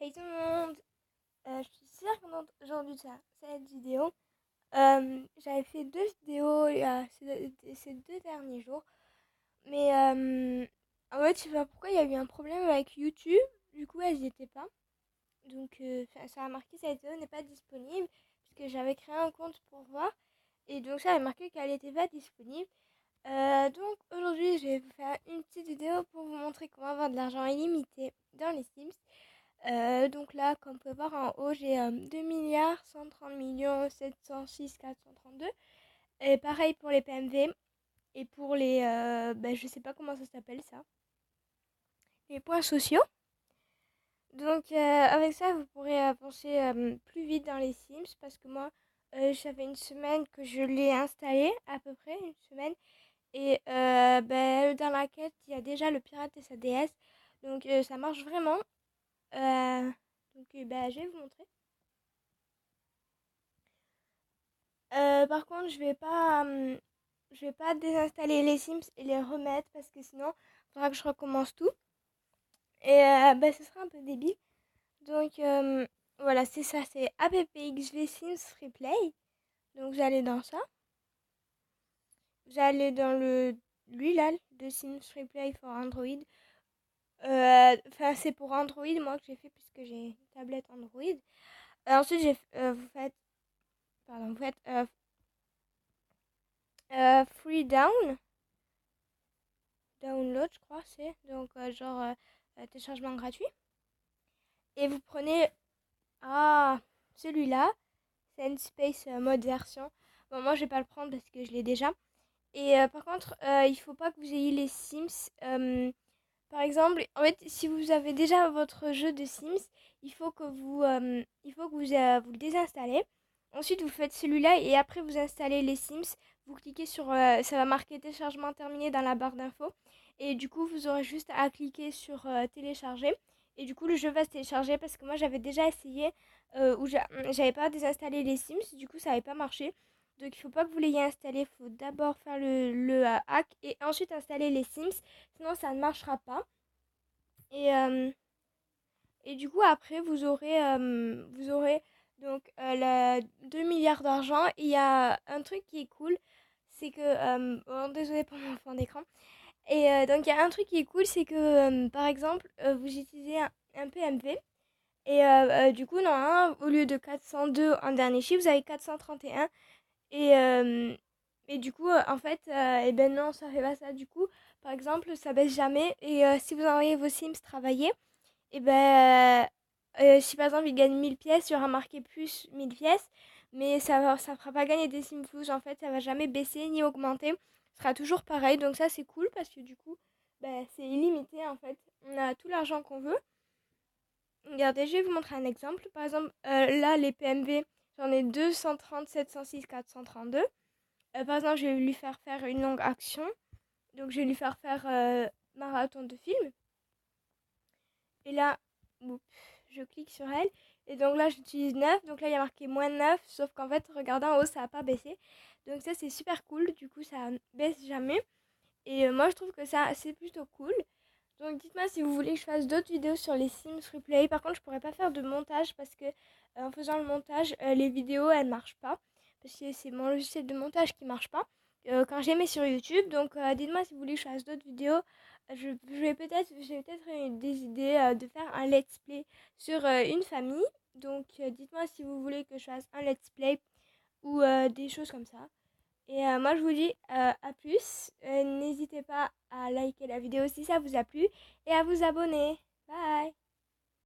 Hey tout le monde, je suis super contente aujourd'hui de cette vidéo. J'avais fait deux vidéos ces deux derniers jours, mais en fait, je sais pas pourquoi il y a eu un problème avec YouTube, du coup, elles n'y étaient pas. Donc, ça a marqué cette vidéo n'est pas disponible, puisque j'avais créé un compte pour voir, et donc ça avait marqué qu'elle n'était pas disponible. Donc, aujourd'hui, je vais vous faire une petite vidéo pour vous montrer comment avoir de l'argent illimité dans les Sims. Donc là, comme vous pouvez voir en haut, j'ai 2 milliards 130 millions 706 432. Et pareil pour les PMV et pour les... je sais pas comment ça s'appelle ça. Les points sociaux. Donc avec ça, vous pourrez avancer plus vite dans les Sims parce que moi, ça fait une semaine que je l'ai installé, à peu près une semaine. Et dans la quête, il y a déjà le pirate et sa déesse. Donc ça marche vraiment. Je vais vous montrer. Par contre, je vais pas désinstaller les Sims et les remettre parce que sinon, il faudra que je recommence tout. Et ce sera un peu débile. Donc, voilà, c'est ça, c'est AppXV Sims Replay. Donc, vous allez dans ça. Vous allez dans lui là, de Sims Replay for Android. Enfin, c'est pour Android, moi, que j'ai fait puisque j'ai une tablette Android. Ensuite, vous faites Free Download, je crois, c'est donc téléchargement gratuit. Et vous prenez celui-là, Senspace mode version. Bon, moi je vais pas le prendre parce que je l'ai déjà. Et par contre, il faut pas que vous ayez les Sims. Par exemple, en fait, si vous avez déjà votre jeu de Sims, il faut que vous le désinstallez. Ensuite, vous faites celui-là et après vous installez les Sims. Vous cliquez sur, ça va marquer téléchargement terminé dans la barre d'infos. Et du coup, vous aurez juste à cliquer sur télécharger. Et du coup, le jeu va se télécharger parce que moi, j'avais déjà essayé où j'avais pas désinstallé les Sims. Du coup, ça n'avait pas marché. Donc, il faut pas que vous l'ayez installé. Il faut d'abord faire le hack et ensuite installer les Sims. Sinon, ça ne marchera pas. Et, et du coup, après, vous aurez donc 2 milliards d'argent. Il y a un truc qui est cool, c'est que... désolé pour mon fond d'écran. Et donc, il y a un truc qui est cool, c'est que, par exemple, vous utilisez un PMV. Et du coup, non, au lieu de 402 en dernier chiffre, vous avez 431. Et, et du coup, en fait, non, ça fait pas ça. Du coup, par exemple, ça baisse jamais. Et si vous envoyez vos Sims travailler, et si par exemple ils gagnent 1000 pièces, il y aura marqué plus 1000 pièces, mais ça fera pas gagner des Simflouz. En fait, ça va jamais baisser ni augmenter. Ce sera toujours pareil. Donc ça, c'est cool parce que du coup, c'est illimité en fait. On a tout l'argent qu'on veut. Regardez, je vais vous montrer un exemple. Par exemple, là, les PMV, j'en ai 230, 706, 432. Par exemple, je vais lui faire faire une longue action. Donc, je vais lui faire faire marathon de film. Et là, je clique sur elle. Et donc là, j'utilise 9. Donc là, il y a marqué moins 9. Sauf qu'en fait, regardez en haut, ça n'a pas baissé. Donc ça, c'est super cool. Du coup, ça baisse jamais. Et moi, je trouve que ça, c'est plutôt cool. Donc dites-moi si vous voulez que je fasse d'autres vidéos sur les Sims Replay. Par contre, je pourrais pas faire de montage parce que en faisant le montage, les vidéos, elles marchent pas. Parce que c'est mon logiciel de montage qui marche pas quand j'ai mis sur YouTube. Donc dites-moi si vous voulez que je fasse d'autres vidéos. J'ai peut-être des idées de faire un let's play sur une famille. Donc dites-moi si vous voulez que je fasse un let's play ou des choses comme ça. Et moi, je vous dis à plus. N'hésitez pas à liker la vidéo si ça vous a plu et à vous abonner. Bye!